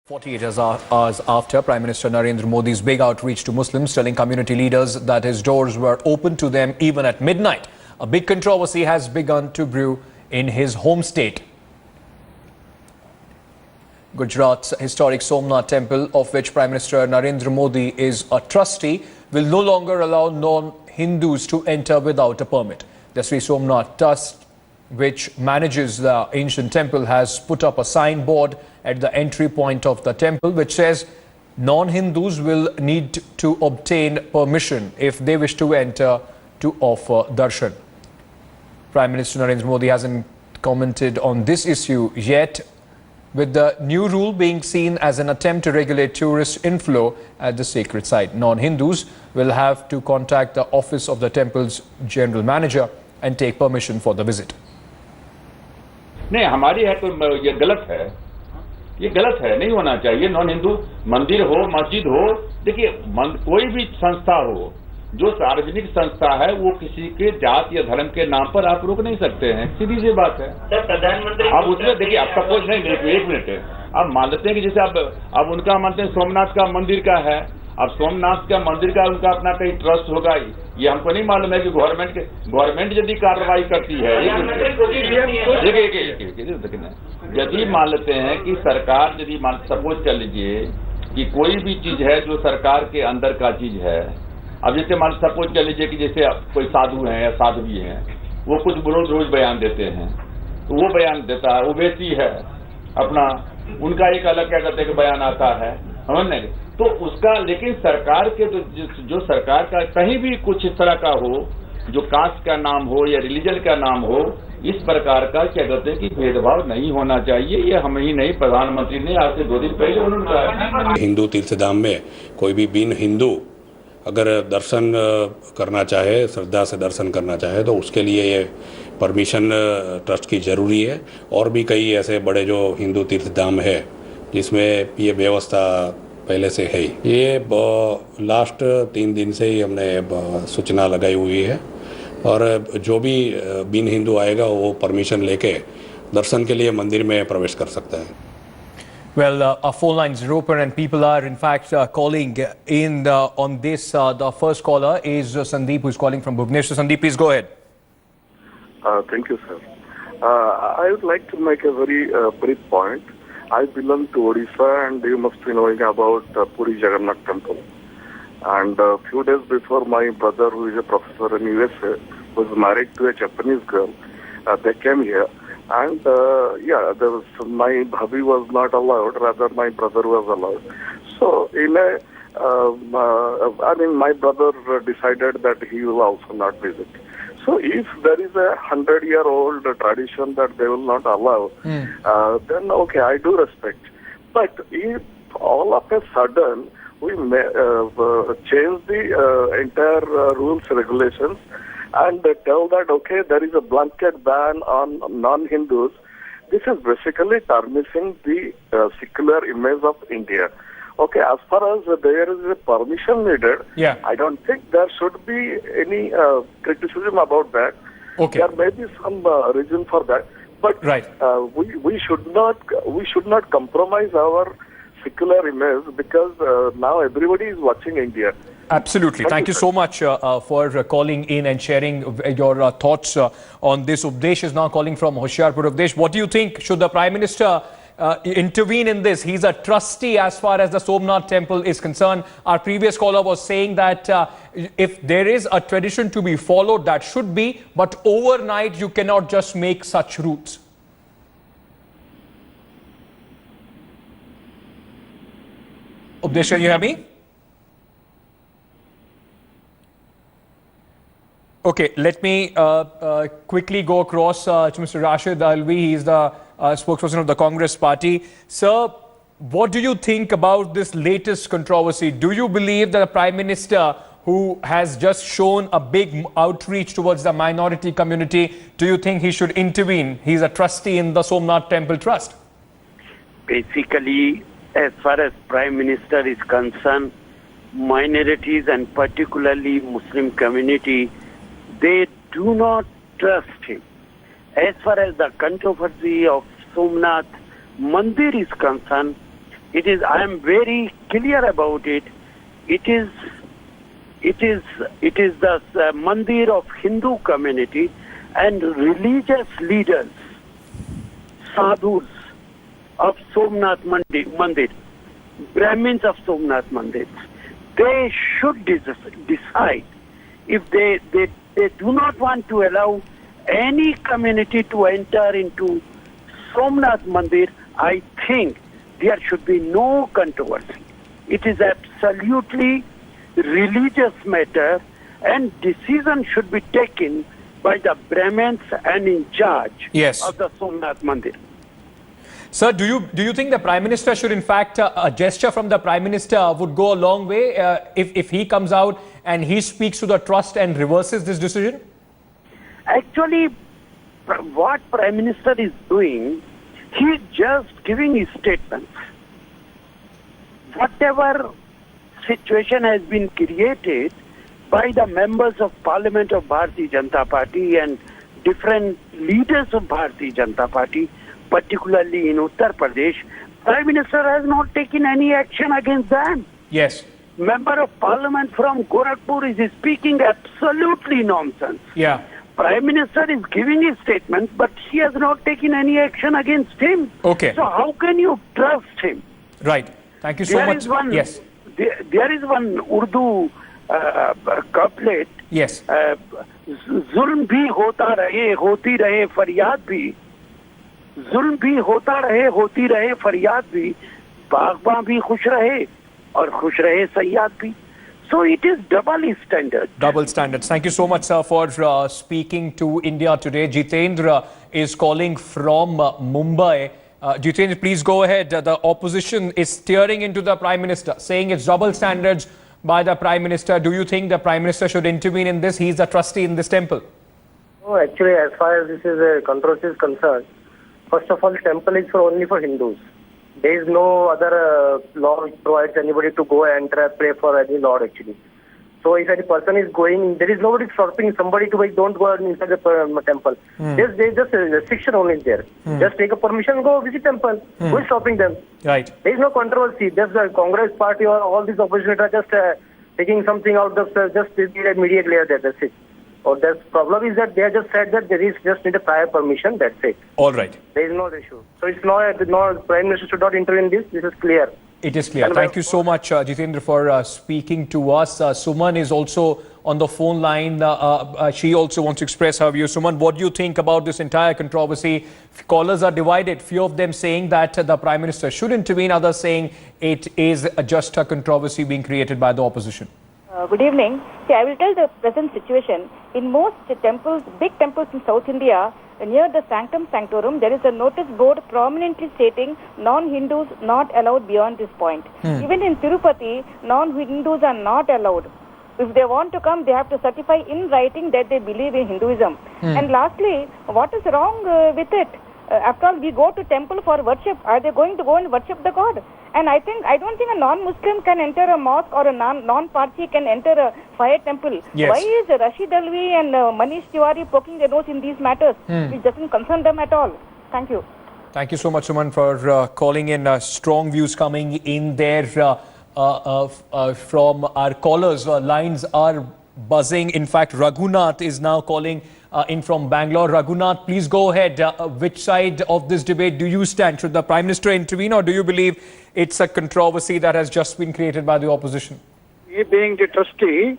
48 hours after Prime Minister Narendra Modi's big outreach to Muslims, telling community leaders that his doors were open to them even at midnight, a big controversy has begun to brew in his home state. Gujarat's historic Somnath Temple, of which Prime Minister Narendra Modi is a trustee, will no longer allow non-Hindus to enter without a permit. The Sri Somnath Trust, which manages the ancient temple, has put up a signboard at the entry point of the temple which says non-Hindus will need to obtain permission if they wish to enter to offer darshan. Prime Minister Narendra Modi hasn't commented on this issue yet, with the new rule being seen as an attempt to regulate tourist inflow at the sacred site. Non-Hindus will have to contact the office of the temple's general manager and take permission for the visit. नहीं, हमारी है तो ये गलत है, ये गलत है, नहीं होना चाहिए। नॉन हिंदू मंदिर हो, मस्जिद हो, देखिए कोई भी संस्था हो, जो सार्वजनिक संस्था है, वो किसी के जात या धर्म के नाम पर आप रोक नहीं सकते हैं, सीधी सी बात है। प्रधानमंत्री अब उसमें देखिए, आप सपोज नहीं, एक मिनट है, आप मान लेते हैं कि जैसे अब उनका मानते हैं सोमनाथ का मंदिर का है, अब सोमनाथ का मंदिर का उनका अपना कहीं ट्रस्ट होगा, ये हमको नहीं मालूम है कि गवर्नमेंट यदि कार्रवाई करती है, यदि मान लेते हैं कि सरकार यदि सपोज कर लीजिए कि कोई भी चीज है जो सरकार के अंदर का चीज है, अब जैसे मान सपोज कर लीजिए कि जैसे कोई साधु हैं या साध्वी हैं, वो कुछ रोज बयान देते हैं, तो वो बयान देता है, वो बेची है अपना, उनका एक अलग क्या कहते हैं कि बयान आता है, समझने तो उसका, लेकिन सरकार के जो सरकार का कहीं भी कुछ इस तरह का हो, जो कास्ट का नाम हो या रिलीजन का नाम हो, इस प्रकार का क्या कहते हैं कि भेदभाव नहीं होना चाहिए। ये हम ही नहीं, प्रधानमंत्री ने आज से 2 दिन पहले उन्होंने कहा। हिंदू तीर्थधाम में कोई भी बिन हिंदू अगर दर्शन करना चाहे, श्रद्धा से दर्शन करना चाहे, तो उसके लिए ये परमिशन ट्रस्ट की जरूरी है। और भी कई ऐसे बड़े जो हिंदू तीर्थधाम है जिसमें ये व्यवस्था पहले से है। ये लास्ट 3 दिन से ही हमने सूचना लगाई हुई है, और जो भी बिन हिंदू आएगा वो परमिशन लेके दर्शन के लिए मंदिर में प्रवेश कर सकता है। Well, our phone lines are open and people are in fact calling in on this. The first caller is Sandeep, who is calling from Bhubaneswar. Sandeep, please go ahead. Thank you, sir. I would like to make a very brief point. I belong to Odisha, and you must be knowing about Puri Jagannath Temple. And a few days before, my brother, who is a professor in USA, was married to a Japanese girl. They came here, and there was, my bhabhi was not allowed. Rather, my brother was allowed. So, my brother decided that he will also not visit. So if there is a 100-year-old tradition that they will not allow, then okay, I do respect. But if all of a sudden we may, change the entire rules, regulations, and tell that, okay, there is a blanket ban on non-Hindus, this is basically tarnishing the secular image of India. Okay, as far as there is a permission needed, I don't think there should be any criticism about that. Okay. There may be some reason for that, but we should not compromise our secular image, because now everybody is watching India. Absolutely. Thank you so much for calling in and sharing your thoughts on this. Updesh is now calling from Hoshiarpur. Updesh, what do you think? Should the Prime Minister intervene in this? He's a trustee as far as the Somnath Temple is concerned. Our previous caller was saying that if there is a tradition to be followed, that should be, but overnight you cannot just make such routes. Updesh, can you hear me? Okay, let me quickly go across to Mr. Rashid Alvi. He is the spokesperson of the Congress party. Sir, what do you think about this latest controversy? Do you believe that the Prime Minister, who has just shown a big outreach towards the minority community, do you think he should intervene? He's a trustee in the Somnath Temple Trust. Basically, as far as Prime Minister is concerned, minorities and particularly Muslim community, they do not trust him. As far as the controversy of Somnath Mandir is concerned, It is. I am very clear about it. It is the mandir of Hindu community and religious leaders, sadhus of Somnath Mandir, Brahmins of Somnath Mandir. They should decide if they do not want to allow any community to enter into Somnath Mandir. I think there should be no controversy. It is absolutely religious matter, and decision should be taken by the Brahmins and in charge of the Somnath Mandir. Sir, do you think the Prime Minister should, in fact, a gesture from the Prime Minister would go a long way if he comes out and he speaks to the trust and reverses this decision? Actually, what Prime Minister is doing, he is just giving his statements. Whatever situation has been created by the members of Parliament of Bharatiya Janata Party and different leaders of Bharatiya Janata Party, particularly in Uttar Pradesh, Prime Minister has not taken any action against them. Yes. Member of Parliament from Gorakhpur is speaking absolutely nonsense. Yeah. Prime Minister is giving his statement, but he has not taken any action against him. Okay. So how can you trust him? Right. Thank you so much. Yes. There is one Urdu couplet. Yes. जुल्म भी होता रहे होती रहे फरियाद भी, जुल्म भी होता रहे होती रहे फरियाद भी, बागबां भी खुश रहे और खुश रहे सयाद भी. So it is double standard. Double standards. Thank you so much, sir, for speaking to India today. Jitendra is calling from Mumbai. Jitendra, please go ahead. The opposition is steering into the Prime Minister, saying it's double standards by the Prime Minister. Do you think the Prime Minister should intervene in this? He's the trustee in this temple. No, actually, as far as this is a controversy is concerned, first of all, temple is only for Hindus. There is no other law which provides anybody to go and pray for any lord actually. So if any person is going, there is nobody stopping somebody to like, don't go inside the temple. There is just a restriction only there. Just take a permission, go visit temple. Who is stopping them? Right. There is no controversy. Just the Congress party or all these opposition are just taking something out of just immediate layer there. That's it. Or the problem is that they have just said that there is just need a prior permission. That's it. All right. There is no issue. So it's no Prime Minister should not intervene in this. This is clear. It is clear. Thank you so much, Jitendra, for speaking to us. Suman is also on the phone line. She also wants to express her view. Suman, what do you think about this entire controversy? Callers are divided. Few of them saying that the Prime Minister should intervene. Others saying it is just a controversy being created by the opposition. Good evening. See, I will tell the present situation. In most temples, big temples in South India, near the Sanctum Sanctorum, there is a notice board prominently stating non-Hindus not allowed beyond this point. Even in Tirupati, non-Hindus are not allowed. If they want to come, they have to certify in writing that they believe in Hinduism. And lastly, what is wrong with it? After all, we go to temple for worship. Are they going to go and worship the God? And I don't think a non-Muslim can enter a mosque or a non-Parsi can enter a fire temple. Yes. Why is Rashid Alvi and Manish Tiwari poking their nose in these matters? It doesn't concern them at all. Thank you. Thank you so much, Suman, for calling in. Strong views coming in there from our callers. Lines are buzzing. In fact, Raghunath is now calling in from Bangalore. Raghunath, please go ahead. Which side of this debate do you stand? Should the Prime Minister intervene, or do you believe it's a controversy that has just been created by the opposition? He being the trustee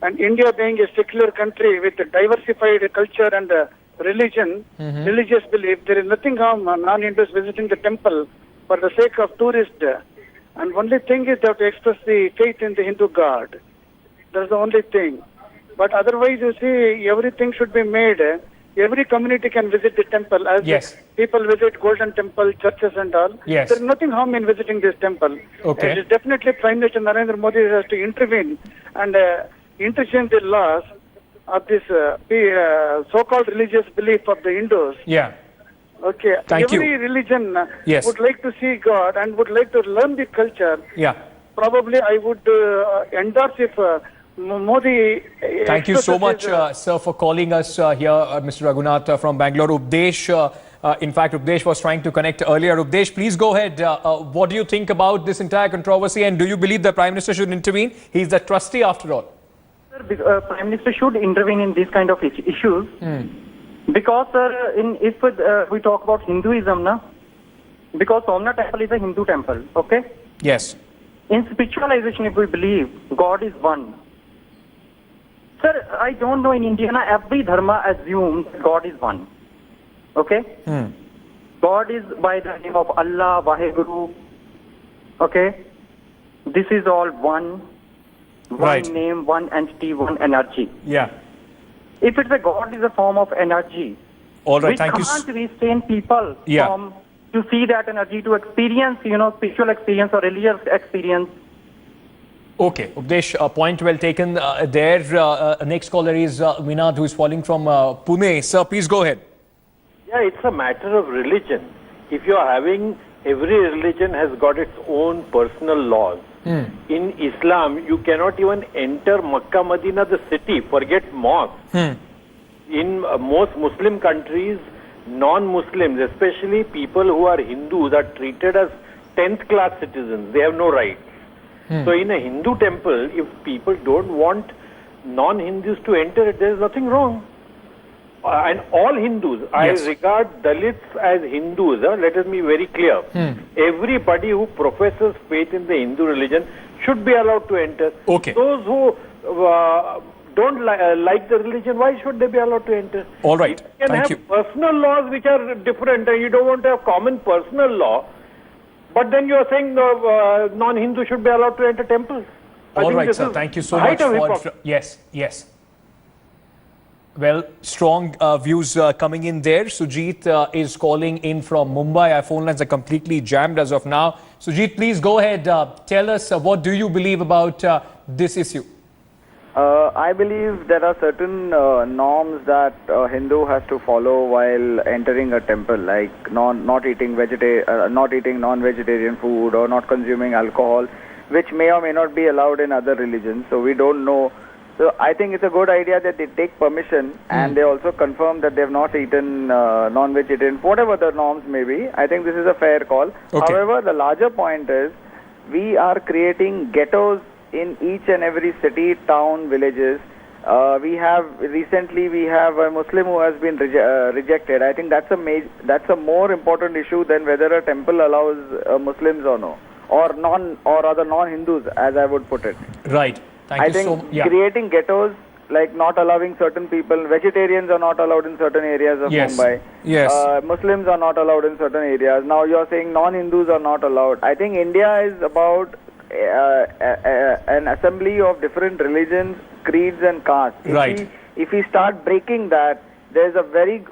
and India being a secular country with a diversified culture and religion, religious belief, there is nothing harm non-Hindus visiting the temple for the sake of tourists. And only thing is they have to express the faith in the Hindu God. That's the only thing. But otherwise, you see, everything should be made. Every community can visit the temple. As people visit Golden Temple, churches and all. Yes. There is nothing harm in visiting this temple. Okay. It is definitely Prime Minister Narendra Modi has to intervene and interchange the laws of this so-called religious belief of the Hindus. Yeah. Okay. Thank you. Every religion would like to see God and would like to learn the culture. Yeah. Probably I would endorse if Modi. Thank you so much, sir, for calling us here, Mr. Raghunath from Bangalore. Updesh in fact, Updesh was trying to connect earlier. Updesh, please go ahead. What do you think about this entire controversy, and do you believe the Prime Minister should intervene? He's the trustee after all. Sir, Prime Minister should intervene in these kind of issues. Because, sir, if we talk about Hinduism, because Somnath Temple is a Hindu temple, okay? Yes. In spiritualization, if we believe God is one. Sir, I don't know, in India, every dharma assumes God is one. Okay? God is by the name of Allah, Vaheguru. Okay? This is all one. One name, one entity, one energy. Yeah. If it's a God is a form of energy, all right, we thank you. can't restrain people from to see that energy, to experience, spiritual experience or religious experience. Okay, Updesh, point well taken there. Next caller is Vinod, who is calling from Pune. Sir, please go ahead. Yeah, it's a matter of religion. If you are having, every religion has got its own personal laws. In Islam, you cannot even enter Makkah, Medina, the city, forget mosque. In most Muslim countries, non-Muslims, especially people who are Hindus, are treated as 10th class citizens. They have no rights. So in a Hindu temple, if people don't want non-Hindus to enter it, there is nothing wrong. And all Hindus, I regard Dalits as Hindus, let us be very clear. Everybody who professes faith in the Hindu religion should be allowed to enter. Okay. Those who don't like the religion, why should they be allowed to enter? All right. You can have personal laws which are different, and you don't want to have common personal law. But then you are saying non-Hindu should be allowed to enter temples. All right, sir. Thank you so much for... Yes. Well, strong views coming in there. Sujit is calling in from Mumbai. Our phone lines are completely jammed as of now. Sujit, please go ahead. Tell us what do you believe about this issue? I believe there are certain norms that a Hindu has to follow while entering a temple, like not eating non-vegetarian food or not consuming alcohol, which may or may not be allowed in other religions. So we don't know. So I think it's a good idea that they take permission and they also confirm that they have not eaten non-vegetarian, whatever the norms may be. I think this is a fair call. Okay. However, the larger point is we are creating ghettos in each and every city, town, villages. We have a Muslim who has been rejected. I think that's a more important issue than whether a temple allows Muslims or no, or other non-Hindus, as I would put it. Right. I think creating ghettos, like not allowing certain people, vegetarians are not allowed in certain areas of Mumbai. Yes. Muslims are not allowed in certain areas. Now you are saying non-Hindus are not allowed. I think India is about an assembly of different religions, creeds and castes. If we start breaking that,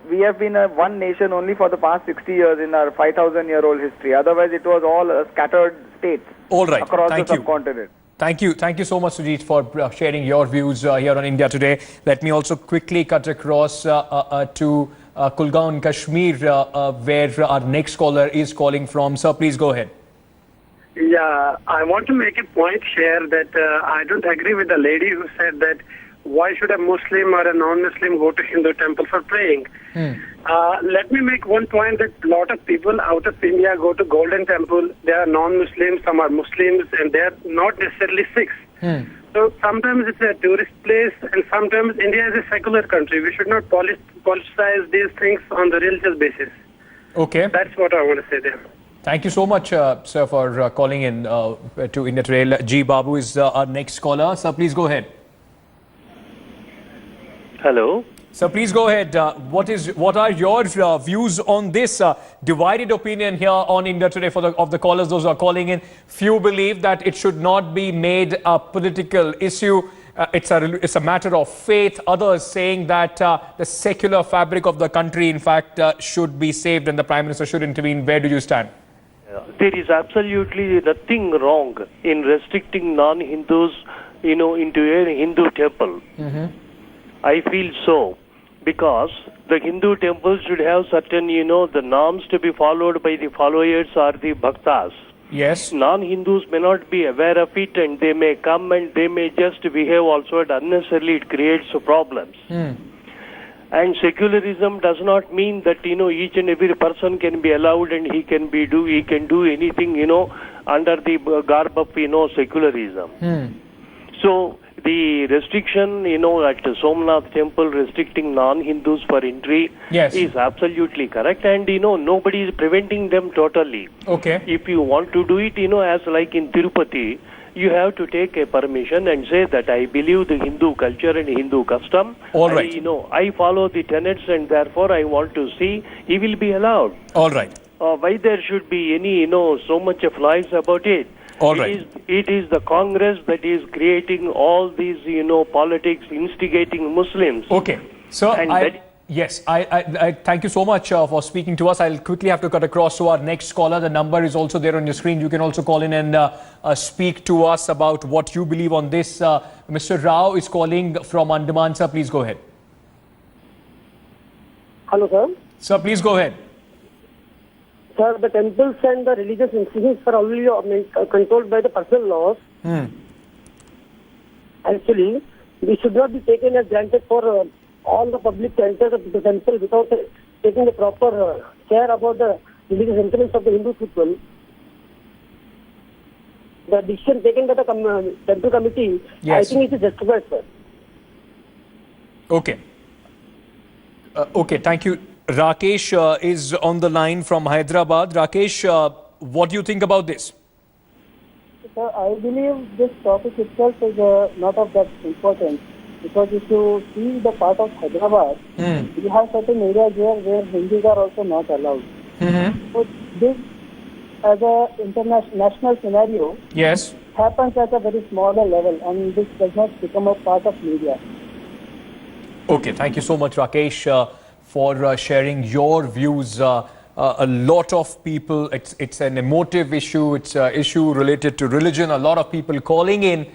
we have been one nation only for the past 60 years in our 5,000-year-old history. Otherwise, it was all scattered states across the subcontinent. Thank you so much, Sujit, for sharing your views here on India Today. Let me also quickly cut across to Kulgaon, Kashmir, where our next caller is calling from. Sir, please go ahead. Yeah, I want to make a point here that I don't agree with the lady who said that why should a Muslim or a non-Muslim go to Hindu temple for praying? Let me make one point that a lot of people out of India go to Golden Temple. They are non-Muslims, some are Muslims, and they are not necessarily Sikhs. So sometimes it's a tourist place, and sometimes India is a secular country. We should not politicize these things on the religious basis. Okay. That's what I want to say there. Thank you so much, sir, for calling in to India Today. G. Babu is our next caller. Sir, please go ahead. Hello. Sir, please go ahead. What are your views on this divided opinion here on India Today of the callers, those who are calling in? Few believe that it should not be made a political issue. It's a matter of faith. Others saying that the secular fabric of the country, in fact, should be saved and the Prime Minister should intervene. Where do you stand? There is absolutely nothing wrong in restricting non-Hindus, into a Hindu temple. I feel so, because the Hindu temples should have certain, the norms to be followed by the followers or the bhaktas. Yes. Non-Hindus may not be aware of it, and they may come and they may just behave also, and unnecessarily it creates problems. And secularism does not mean that, each and every person can be allowed and he can do anything, under the garb of, secularism. So the restriction, at the Somnath Temple, restricting non-Hindus for entry is absolutely correct. And, nobody is preventing them totally. Okay. If you want to do it, as like in Tirupati, you have to take a permission and say that I believe the Hindu culture and Hindu custom. All right. I follow the tenets and therefore I want to see, he will be allowed. All right. Why there should be any, so much of lies about it? All right. It is the Congress that is creating all these, politics, instigating Muslims. Okay. So, yes, I thank you so much for speaking to us. I'll quickly have to cut across to our next caller. The number is also there on your screen. You can also call in and speak to us about what you believe on this. Mr. Rao is calling from Andaman. Sir, please go ahead. Hello, sir. Sir, please go ahead. Sir, the temples and the religious institutions are only controlled by the personal laws. Actually, we should not be taken as granted for all the public centers of the temple without taking the proper care about the religious sentiments of the Hindu people. The decision taken by the temple committee, I think it is justified, sir. Okay. Okay, thank you. Rakesh is on the line from Hyderabad. Rakesh, what do you think about this? Sir, I believe this topic itself is not of that importance. Because if you see the part of Hyderabad, we have certain areas where Hindus are also not allowed. So this, as a international scenario, happens at a very smaller level, and this does not become a part of media. Okay, thank you so much, Rakesh, for sharing your views. A lot of people, it's an emotive issue. It's an issue related to religion. A lot of people calling in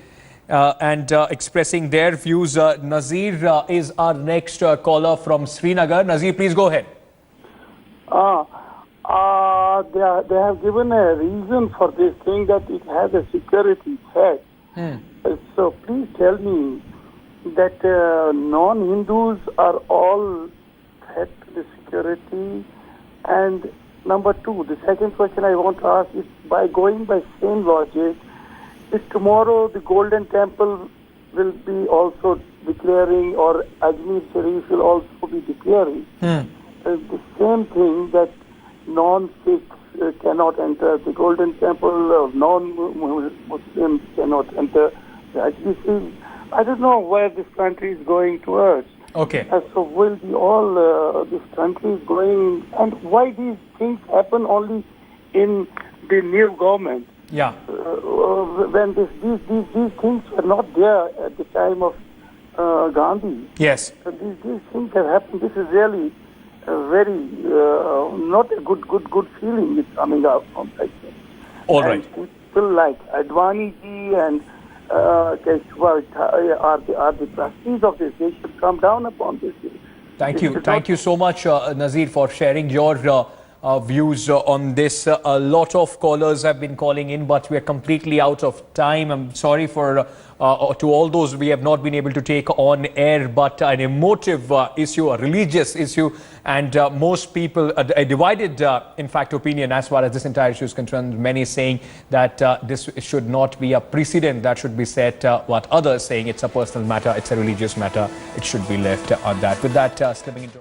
and expressing their views. Nazir is our next caller from Srinagar. Nazir, please go ahead. They have given a reason for this thing, that it has a security threat. So please tell me that non-Hindus are all threat to the security. And number two, the second question I want to ask is, by going by same logic, if tomorrow the Golden Temple will be also declaring, or Ajmer Sharif will also be declaring, the same thing, that non-Sikhs cannot enter the Golden Temple, non-Muslims cannot enter the Ajmer Sharif. I don't know where this country is going towards. Okay. So will be all this country is going, and why these things happen only in the new government? Yeah. When these things were not there at the time of Gandhi. Yes. These things have happened. This is really very not a good feeling is coming out from that thing. All right. And people like Advani ji and Keshwar are the trustees of this. They should come down upon this. Thank you. Thank you so much, Nazir, for sharing your views on this. A lot of callers have been calling in, but we are completely out of time. I'm sorry for to all those we have not been able to take on air, but an emotive issue, a religious issue, and most people, a divided, in fact, opinion as far as this entire issue is concerned. Many saying that this should not be a precedent that should be set, what others saying it's a personal matter, it's a religious matter, it should be left on that. With that, slipping into